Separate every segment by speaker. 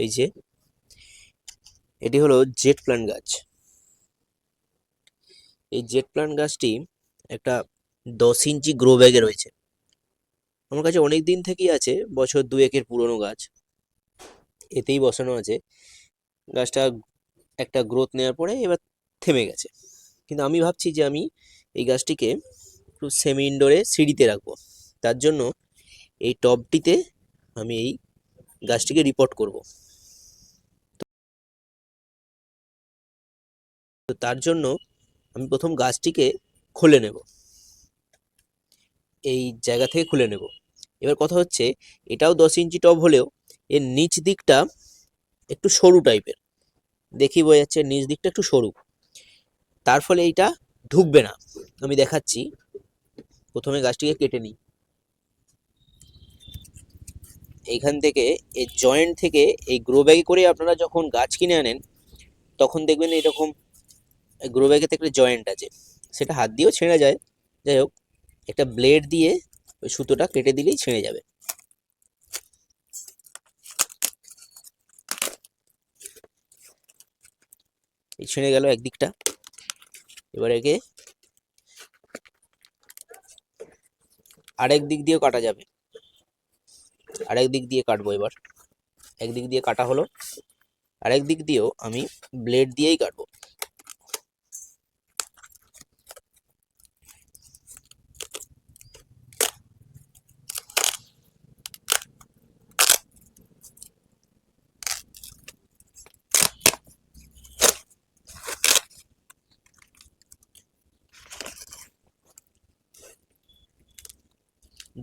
Speaker 1: এই যে এটি হলো জেট প্ল্যান্ট গাছ। এই জেট প্ল্যান্ট গাছটি একটা 10 ইঞ্চি গ্রো ব্যাগে রয়েছে। আমার কাছে অনেক দিন থেকেই আছে, বছর দুয়েকের পুরনো গাছ, এতেই বসানো আছে। গাছটা একটা গ্রোথ নেওয়ার পরে এবার থেমে গেছে। কিন্তু আমি ভাবছি যে আমি এই গাছটিকে একটু সেমি ইনডোরে সিঁড়িতে রাখবো। তার জন্য এই টবটিতে আমি এই গাছটিকে রিপোর্ট করব। তো তার জন্য আমি প্রথম গাছটিকে খুলে নেব, এই জায়গা থেকে খুলে নেব। এবার কথা হচ্ছে, এটাও 10 ইঞ্চি টব হলেও এর নিচ দিকটা একটু সরু টাইপের, দেখি বোঝা যাচ্ছে নিচ দিকটা একটু সরু, তার ফলে এইটা ঢুকবে না। আমি দেখাচ্ছি। প্রথমে গাছটিকে কেটে নিই। এইখান থেকে এই জয়েন্ট থেকে এই গ্রো ব্যাগে করে আপনারা যখন গাছ কিনে আনেন তখন দেখবেন এরকম গ্রো ব্যাগেতে একটা জয়েন্ট আছে, সেটা হাত দিয়েও ছেঁড়া যায়। যাই হোক, একটা ব্লেড দিয়ে ওই সুতোটা কেটে দিলেই ছেড়ে যাবে। এই ছেড়ে গেল একদিকটা। এবার একে আরেক দিক দিয়েও কাটা যাবে, আরেক দিক দিয়ে কাটবো। এবার একদিক দিয়ে কাটা হলো, আরেক দিক দিয়েও আমি ব্লেড দিয়েই কাটবো।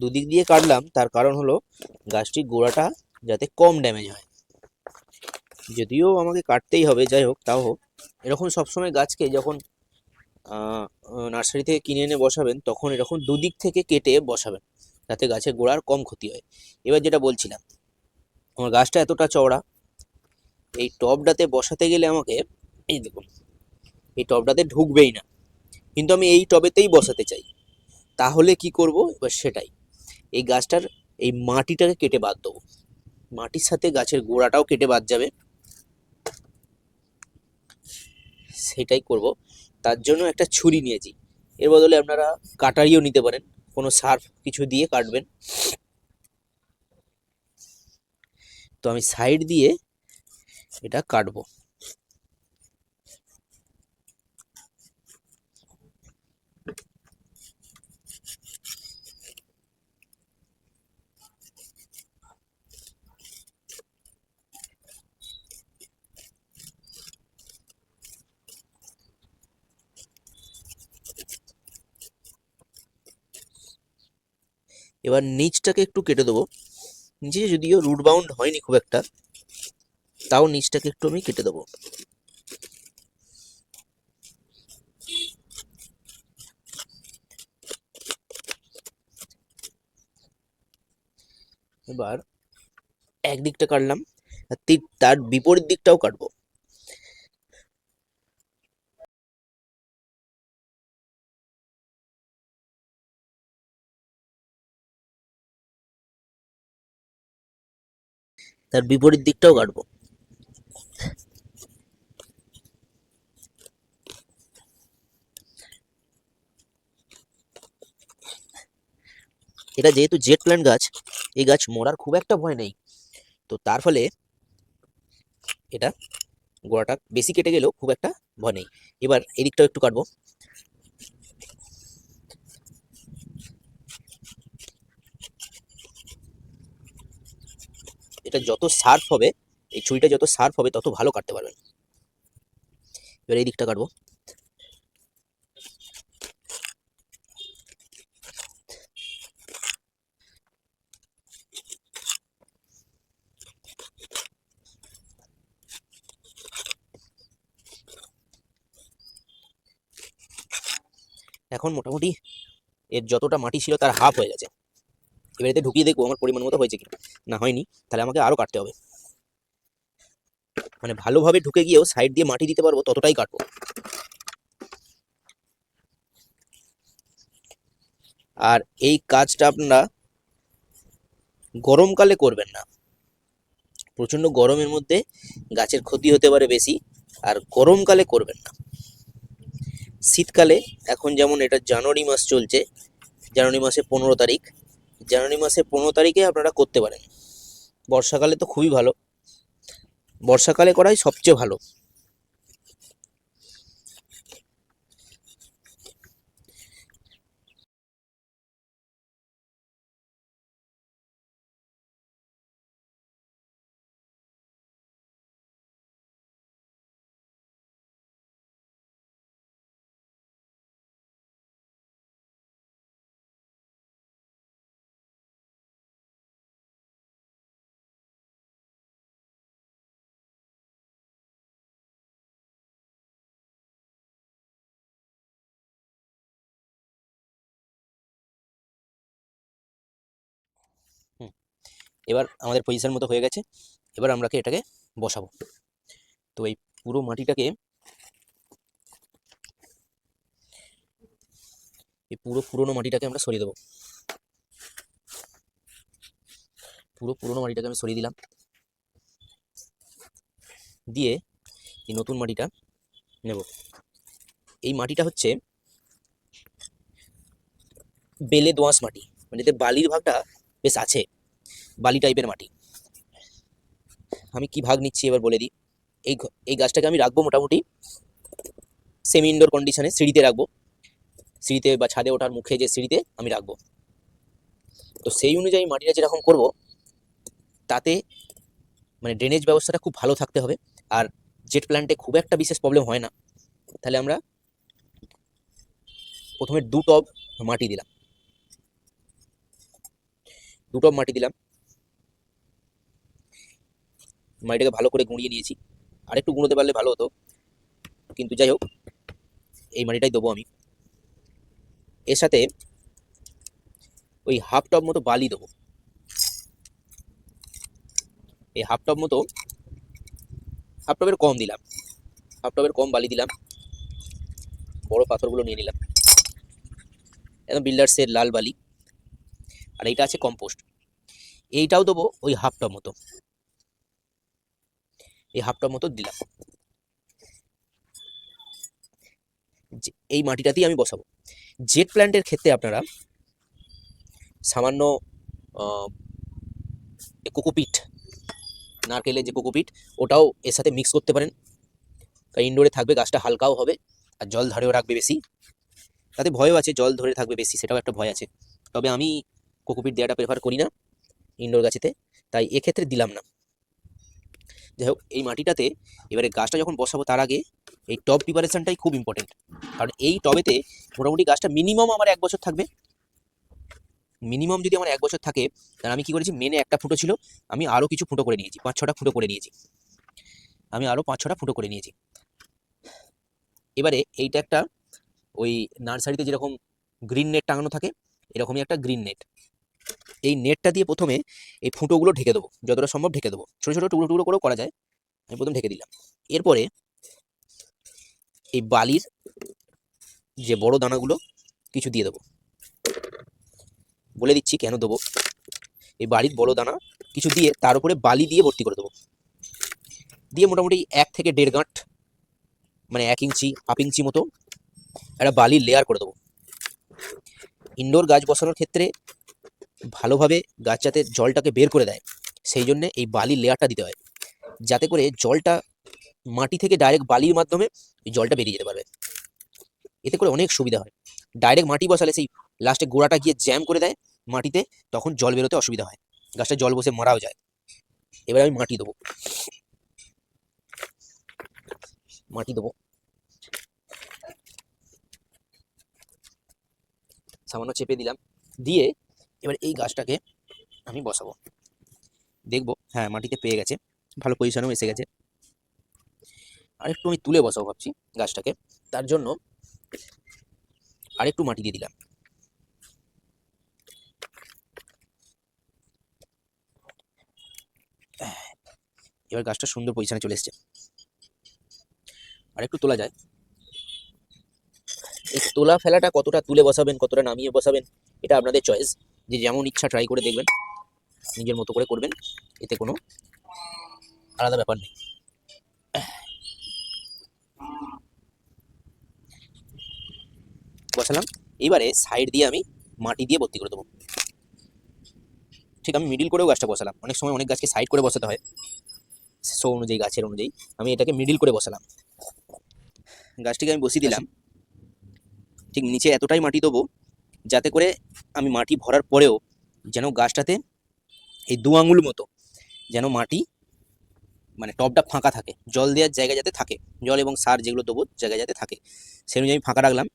Speaker 1: দুদিক দিয়ে কাটলাম, তার কারণ হলো গাছটির গোড়াটা যাতে কম ড্যামেজ হয়। যদিও আমাকে কাটতেই হবে, যাই হোক তাও হোক। এরকম সবসময় গাছকে যখন নার্সারি থেকে কিনে এনে বসাবেন তখন এরকম দুদিক থেকে কেটে বসাবেন, যাতে গাছের গোড়ার কম ক্ষতি হয়। এবার যেটা বলছিলাম, আমার গাছটা এতটা চওড়া, এই টবটাতে বসাতে গেলে আমাকে, এই দেখুন, এই টবটাতে ঢুকবেই না, কিন্তু আমি এই টবেতেই বসাতে চাই। তাহলে কি করব এবার সেটাই, এই গাছটার এই মাটিটাকে কেটে বাদ দেবো, মাটির সাথে গাছের গোড়াটাও কেটে বাদ যাবে, সেটাই করব। তার জন্য একটা ছুরি নিয়েছি, এর বদলে আপনারা কাটারিও নিতে পারেন, কোনো সার্ফ কিছু দিয়ে কাটবেন। তো আমি সাইড দিয়ে এটা কাটবো। এবার নিচটাকে একটু কেটে দেবো। নিচে যদিও রুট বাউন্ড হয়নি খুব একটা, তাও নিচটাকে একটু আমি কেটে দেবো। এবার একদিকটা কাটলাম, আর তার বিপরীত দিকটাও কাটবো। তার বিপরীত দিকটাও কাটবো। এটা যেহেতু জেট প্ল্যান্ট গাছ, এই গাছ মরার খুব একটা ভয় নেই, তো তার ফলে এটা গোড়াটা বেশি কেটে গেলেও খুব একটা ভয় নেই। এবার এদিকটাও একটু কাটবো। এটা যত শার্প হবে, এই ছুরিটা যত শার্প হবে তত ভালো কাটতে পারবেন। এবার এই দিকটা কাটবো। এখন মোটামুটি এর যতটা মাটি ছিল তার হাফ হয়ে গেছে। এবার এতে ঢুকিয়ে দেখবো আমার পরিমাণ মতো হয়েছে কিনা। না হয়নি, তাহলে আমাকে আরো কাটতে হবে। মানে ভালোভাবে ঢুকে গিয়েও সাইড দিয়ে মাটি দিতে পারবো ততটাই কাটবো। আর এই কাজটা আপনারা গরমকালে করবেন না, প্রচণ্ড গরমের মধ্যে গাছের ক্ষতি হতে পারে বেশি, আর গরমকালে করবেন না। শীতকালে এখন যেমন এটা জানুয়ারি মাস চলছে, জানুয়ারি মাসে 15 তারিখ, জানুয়ারি মাসে 15 তারিখে আপনারা করতে পারেন। বর্ষাকালে তো খুবই ভালো, বর্ষাকালে করাই সবচেয়ে ভালো। হুম, এবার আমাদের পজিশন মতো হয়ে গেছে। এবার আমরা এটাকে বসাবো। তো এই পুরো মাটিটাকে, এই পুরো পুরোনো মাটিটাকে আমরা সরিয়ে দেবো। পুরো পুরোনো মাটিটাকে আমি সরিয়ে দিলাম, দিয়ে এই নতুন মাটিটা নেব। এই মাটিটা হচ্ছে বেলে দোআঁশ মাটি, মানে এতে বালির ভাগটা বেশ আছে, বালি টাইপের মাটি। আমি কি ভাগ নিচ্ছি এবার বলে দিই। এই গাছটাকে আমি রাখবো মোটামুটি সেমি ইনডোর কন্ডিশনে, সিঁড়িতে রাখবো, সিঁড়িতে বা ছাদে ওঠার মুখে যে সিঁড়িতে আমি রাখবো। তো সেই অনুযায়ী মাটিটা যেরকম করব, তাতে মানে ড্রেনেজ ব্যবস্থাটা খুব ভালো থাকতে হবে। আর জেট প্ল্যান্টে খুব একটা বিশেষ প্রবলেম হয় না। তাহলে আমরা প্রথমে 2 টব মাটি দিলাম, 2 টব মাটি দিলাম, মাটিটাকে ভালো করে গুঁড়িয়ে নিয়েছি। আর একটু গুঁড়োতে পারলে ভালো হতো, কিন্তু যাই হোক, এই মাটিটাই দেবো আমি। এর সাথে ওই হাফ টব মতো বালি দেবো, এই হাফ টব মতো, হাফ টবের কম দিলাম, হাফ টবের কম বালি দিলাম। বড় পাথরগুলো নিয়ে নিলাম, একদম বিল্ডার্সের লাল বালি। আর এইটা আছে কম্পোস্ট, এইটাও দেবো ওই হাফ টব মতো, এই হাফ টব মতো দিলাম। এই মাটিটাতেই আমি বসাবো। জেট প্ল্যান্টের ক্ষেত্রে আপনারা সামান্য কোকোপিট, নারকেলের যে কোকোপিট, ওটাও এর সাথে মিক্স করতে পারেন। কারণ ইনডোরে থাকবে, গাছটা হালকাও হবে, আর জল ধরেও রাখবে বেশি। তাতে ভয়ও আছে, জল ধরে থাকবে বেশি, সেটাও একটা ভয় আছে। তবে আমি কোকোপিট দেওয়াটা প্রেফার করি না ইনডোর গাছেতে, তাই এক্ষেত্রে দিলাম না। যাই হোক, এই মাটিটাতে এবারে গাছটা যখন বসাবো তার আগে এই টব প্রিপারেশনটাই খুব ইম্পর্টেন্ট। কারণ এই টবেতে মোটামুটি গাছটা মিনিমাম আমার 1 বছর থাকবে। মিনিমাম যদি আমার 1 বছর থাকে, তাহলে আমি কি করেছি, মেনে একটা ফুটো ছিল, আমি আরও কিছু ফুটো করে নিয়েছি, 5-6টা ফুটো করে নিয়েছি, আমি আরও 5-6টা ফুটো করে নিয়েছি। এবারে এইটা একটা ওই নার্সারিতে যেরকম গ্রিন নেট টাঙানো থাকে, এরকমই একটা গ্রিন নেট। এই নেটটা দিয়ে প্রথমে এই ফুটোগুলো ঢেকে দেবো, যতটা সম্ভব ঢেকে দেবো, ছোটো ছোটো টুকরো টুকরো করেও করা যায়। আমি প্রথম ঢেকে দিলাম। এরপরে এই বালির যে বড় দানাগুলো কিছু দিয়ে দেবো, বলে দিচ্ছি কেন দেবো। এই বালির বড় দানা কিছু দিয়ে তার উপরে বালি দিয়ে ভর্তি করে দেবো, দিয়ে মোটামুটি 1 থেকে 1.5 গাঁট, মানে 1 ইঞ্চি 1/2 ইঞ্চি মতো একটা বালির লেয়ার করে দেবো। ইনডোর গাছ বসানোর ক্ষেত্রে ভালোভাবে গাছ যাতে জলটাকে বের করে দেয়, সেই জন্য এই বালির লেয়ারটা দিতে হয়, যাতে করে জলটা মাটি থেকে ডাইরেক্ট বালির মাধ্যমে এই জলটা বেরিয়ে যেতে পারবে। এতে করে অনেক সুবিধা হয়। ডাইরেক্ট মাটি বসালে সেই লাস্টে গোড়াটা গিয়ে জ্যাম করে দেয় মাটিতে, তখন জল বেরোতে অসুবিধা হয়, গাছটা জল বসে মারাও যায়। এবার আমি মাটি দেবো, মাটি দেবো সামান্য চেপে দিলাম, দিয়ে এবার এই গাছটাকে আমি বসাবো। দেখবো হ্যাঁ মাটিতে পেয়ে গেছে, ভালো পজিশনেও এসে গেছে। আরেকটু আমি তুলে বসাবো ভাবছি গাছটাকে, তার জন্য আরেকটু মাটি দিয়ে দিলাম। এবার গাছটা সুন্দর পজিশনে চলে এসছে, আরেকটু তোলা যায়। এই তোলা ফেলাটা কতটা তুলে বসাবেন, কতটা নামিয়ে বসাবেন, এটা আপনাদের চয়েস, যে যেমন ইচ্ছা ট্রাই করে দেখবেন, নিজের মতো করে করবেন, এতে কোনো আলাদা ব্যাপার নেই। বসালাম, এবারে সাইড দিয়ে আমি মাটি দিয়ে ভর্তি করে দেবো। ঠিক আমি মিডিল করেও গাছটা বসালাম, অনেক সময় অনেক গাছকে সাইড করে বসাতে হয় শো অনুযায়ী, গাছের অনুযায়ী। আমি এটাকে মিডিল করে বসালাম, গাছটিকে আমি বসিয়ে দিলাম। ঠিক নিচে এতটাই মাটি দেবো যাতে করে আমি মাটি ভরার পরেও যেন গাছটাতে এই 2 আঙুল মতো যেন মাটি মানে টবটা ফাঁকা থাকে, জল দেওয়ার জায়গা যাতে থাকে, জল এবং সার যেগুলো দেবো জায়গা যাতে থাকে, সেই অনুযায়ী আমি ফাঁকা রাখলাম।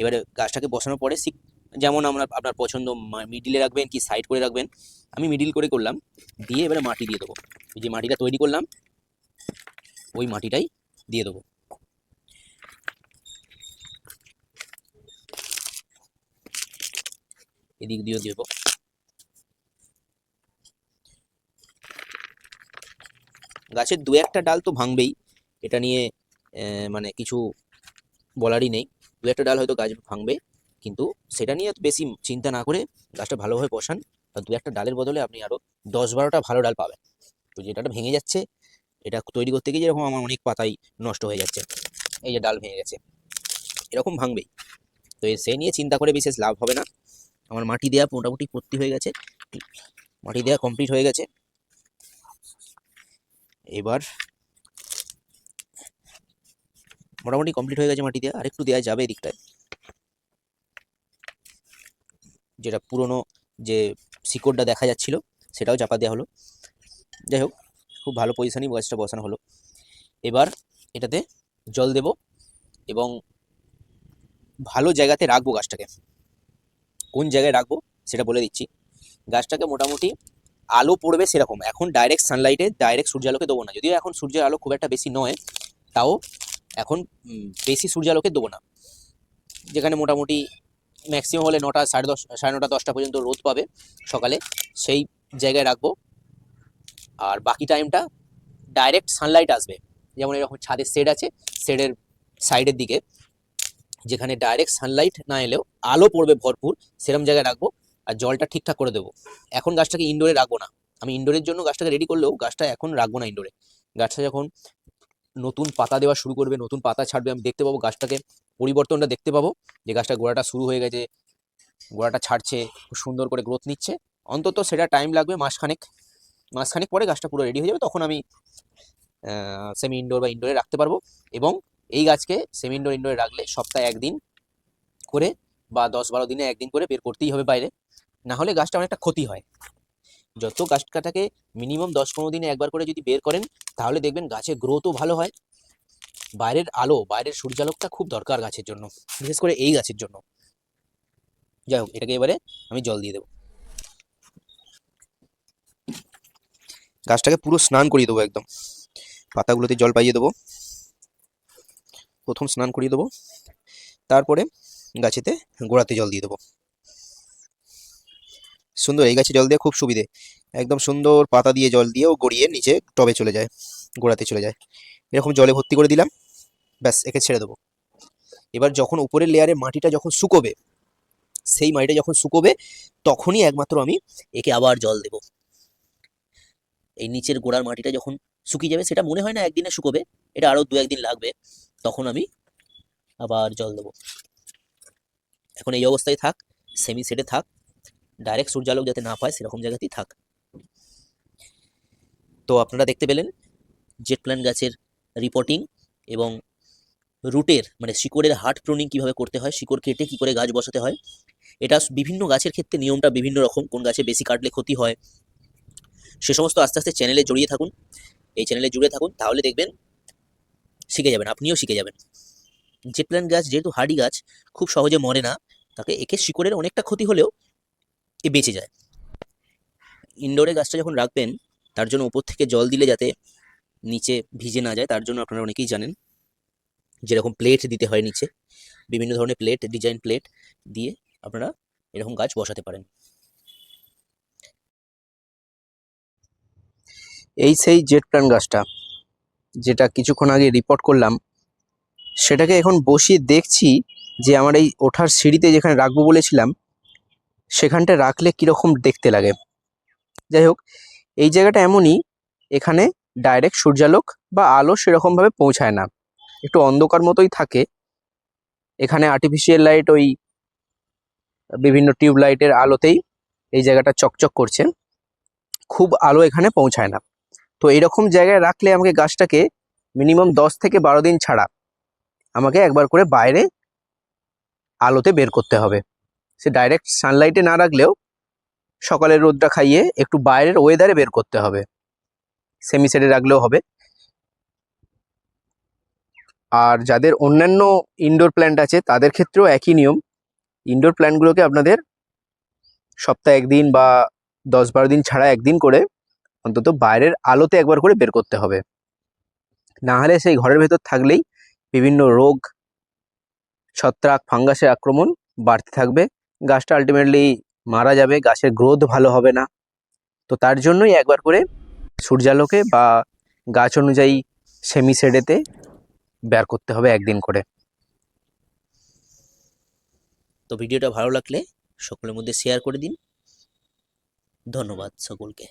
Speaker 1: এবারে গাছটাকে বসানোর পরে যেমন আপনার পছন্দ, মিডিলে রাখবেন কি সাইড করে রাখবেন, আমি মিডিল করে করলাম। দিয়ে এবারে মাটি দিয়ে দেবো, যে মাটিটা তৈরি করলাম ওই মাটিটাই দিয়ে দেবো। এদিক দিয়েও দেবো। গাছের 2-1টা ডাল তো ভাঙবেই, এটা নিয়ে মানে কিছু বলারই নেই। 2-1টা ডাল হয়তো গাছ ভাঙবে, কিন্তু সেটা নিয়ে বেশি চিন্তা না করে গাছটা ভালোভাবে বসান। আর 2-1টা ডালের বদলে আপনি আরও 10-12টা ভালো ডাল পাবেন। তো যেটা ভেঙে যাচ্ছে, এটা তৈরি করতে গিয়ে যেরকম আমার অনেক পাতাই নষ্ট হয়ে যাচ্ছে, এই যে ডাল ভেঙে গেছে, এরকম ভাঙবেই। তো সে নিয়ে চিন্তা করে বিশেষ লাভ হবে না। আমার মাটি দেওয়া মোটামুটি ভর্তি হয়ে গেছে, মাটি দেওয়া কমপ্লিট হয়ে গেছে। এবার মোটামুটি কমপ্লিট হয়ে গেছে মাটি দেওয়া, আরেকটু দেওয়া যাবে এদিকটায়, যেটা পুরনো যে শিকড়টা দেখা যাচ্ছিল সেটাও চাপা দেওয়া হলো। যাই হোক, খুব ভালো পজিশনই গাছটা বসানো হলো। এবার এটাতে জল দেব এবং ভালো জায়গাতে রাখবো গাছটাকে। কোন জায়গায় রাখবো সেটা বলে দিচ্ছি। গাছটাকে মোটামুটি আলো পড়বে সেরকম, এখন ডাইরেক্ট সানলাইটে ডাইরেক্ট সূর্যালোকে দেবো না, যদিও এখন সূর্যের আলো খুব একটা বেশি নয়, তাও এখন বেশি সূর্যালোকে দেবো না। যেখানে মোটামুটি ম্যাক্সিমাম হলে 9টা, 10:30, 9:30, 10টা পর্যন্ত রোদ পাবে সকালে, সেই জায়গায় রাখবো। আর বাকি টাইমটা ডাইরেক্ট সানলাইট আসবে, যেমন এরকম ছাদের শেড আছে, শেডের সাইডের দিকে যেখানে ডাইরেক্ট সানলাইট না এলেও আলো পড়বে ভরপুর, সেরকম জায়গায় রাখবো। আর জলটা ঠিকঠাক করে দেবো। এখন গাছটাকে ইনডোরে রাখবো না, আমি ইনডোরের জন্য গাছটাকে রেডি করলেও গাছটা এখন রাখবো না ইনডোরে। গাছটা যখন নতুন পাতা দেওয়া শুরু করবে, নতুন পাতা ছাড়বে, আমি দেখতে পাবো গাছটাকে পরিবর্তনটা দেখতে পাবো, যে গাছটা গোড়াটা শুরু হয়ে গেছে, গোড়াটা ছাড়ছে, খুব সুন্দর করে গ্রোথ নিচ্ছে। অন্তত সেটা টাইম লাগবে মাসখানেক পরে গাছটা পুরো রেডি হয়ে যাবে, তখন আমি সেমি ইনডোর বা ইনডোরে রাখতে পারবো। এবং এই গাছকে সেমি ইনডোর ইনডোরে রাখলে সপ্তাহে 1 দিন করে বা 10-12 দিনে 1 দিন করে বের করতেই হবে বাইরে, না হলে গাছটা অনেকটা ক্ষতি হয়। যত গাছ কাটাকে মিনিমাম 10-15 দিনে একবার করে যদি বের করেন, তাহলে দেখবেন গাছের গ্রোথও ভালো হয়। বাইরের আলো, বাইরের সূর্যালোকটা খুব দরকার গাছের জন্য, বিশেষ করে এই গাছের জন্য। যাই হোক, এটাকে এবারে আমি জল দিয়ে দেবো, গাছটাকে পুরো স্নান করিয়ে দেবো, একদম পাতাগুলোতে জল পাইয়ে দেবো, প্রথম স্নান করিয়ে দেবো, তারপরে গাছেতে গোড়াতে জল দিয়ে দেবো। সুন্দর, এই গাছে জল দিয়ে খুব সুবিধে, একদম সুন্দর পাতা দিয়ে জল দিয়েও গড়িয়ে নিচে টবে চলে যায়, গোড়াতে চলে যায়। এরকম জলে ভর্তি করে দিলাম, ব্যাস একে ছেড়ে দেবো। এবার যখন উপরের লেয়ারে মাটিটা যখন শুকোবে, সেই মাটিটা যখন শুকোবে তখনই একমাত্র আমি একে আবার জল দেব। এই নিচের গোড়ার মাটিটা যখন শুকিয়ে যাবে, সেটা মনে হয় না একদিনে শুকোবে, এটা আরো 2-1 দিন লাগবে, তখন আমি আবার জল দেবো। এখন এই অবস্থায় থাক, সেমি সেটে থাক, ডাইরেক্ট সূর্যালোক যাতে না পায় সেরকম জায়গাতেই থাক। তো আপনারা দেখতে পেলেন জেট প্ল্যান্ট গাছের রিপোর্টিং এবং রুটের মানে শিকড়ের হার্ট প্রুনিং কিভাবে করতে হয়, শিকড় কেটে কি করে গাছ বসাতে হয়। এটা বিভিন্ন গাছের ক্ষেত্রে নিয়মটা বিভিন্ন রকম, কোন গাছে বেশি কাটলে ক্ষতি হয়, সে সমস্ত আস্তে আস্তে চ্যানেলে জড়িয়ে থাকুন, এই চ্যানেলে জুড়ে থাকুন, তাহলে দেখবেন শিখে যাবেন, আপনিও শিখে যাবেন। জেট প্ল্যান্ট গাছ যেহেতু হার্ডি গাছ, খুব সহজে মরে না, তাকে একে শিকড়ের অনেকটা ক্ষতি হলেও এ বেঁচে যায়। ইনডোরে গাছটা যখন রাখবেন, তার জন্য উপর থেকে জল দিলে যাতে নিচে ভিজে না যায়, তার জন্য আপনারা অনেকেই জানেন যেরকম প্লেট দিতে হয় নিচে, বিভিন্ন ধরনের প্লেট, ডিজাইন প্লেট দিয়ে আপনারা এরকম গাছ বসাতে পারেন। এই সেই জেট প্ল্যান্ট গাছটা যেটা কিছুক্ষণ আগে রিপোর্ট করলাম, সেটাকে এখন বসিয়ে দেখছি যে আমার এই ওঠার সিঁড়িতে যেখানে রাখবো বলেছিলাম, সেখানটা রাখলে কীরকম দেখতে লাগে। যাই হোক, এই জায়গাটা এমনই, এখানে ডাইরেক্ট সূর্যালোক বা আলো সেরকমভাবে পৌঁছায় না, একটু অন্ধকার মতোই থাকে। এখানে আর্টিফিশিয়াল লাইট, ওই বিভিন্ন টিউব লাইটের আলোতেই এই জায়গাটা চকচক করছে, খুব আলো এখানে পৌঁছায় না। তো এইরকম জায়গায় রাখলে আমাকে গাছটাকে মিনিমাম 10 থেকে 12 দিন ছাড়া আমাকে একবার করে বাইরে আলোতে বের করতে হবে। সে ডাইরেক্ট সানলাইটে না রাখলেও সকালের রোদটা খাইয়ে একটু বাইরের ওয়েদারে বের করতে হবে, সেমি শেডে রাখলেও হবে। আর যাদের অন্যান্য ইনডোর প্ল্যান্ট আছে তাদের ক্ষেত্রেও একই নিয়ম। ইনডোর প্ল্যান্টগুলোকে আপনাদের সপ্তাহে একদিন বা 10-12 দিন ছাড়া একদিন করে অন্তত বাইরের আলোতে একবার করে বের করতে হবে, না হলে সেই ঘরের ভেতর থাকলেই বিভিন্ন রোগ, ছত্রাক, ফাঙ্গাসের আক্রমণ বাড়তে থাকবে, গাছটা আলটিমেটলি মারা যাবে, গাছের গ্রোথ ভালো হবে না। তো তার জন্যই একবার করে সূর্যালোকে বা গাছ অনুযায়ী সেমি শেডেতে বের করতে হবে একদিন করে। তো ভিডিওটা ভালো লাগলে সকলের মধ্যে শেয়ার করে দিন। ধন্যবাদ সকলকে।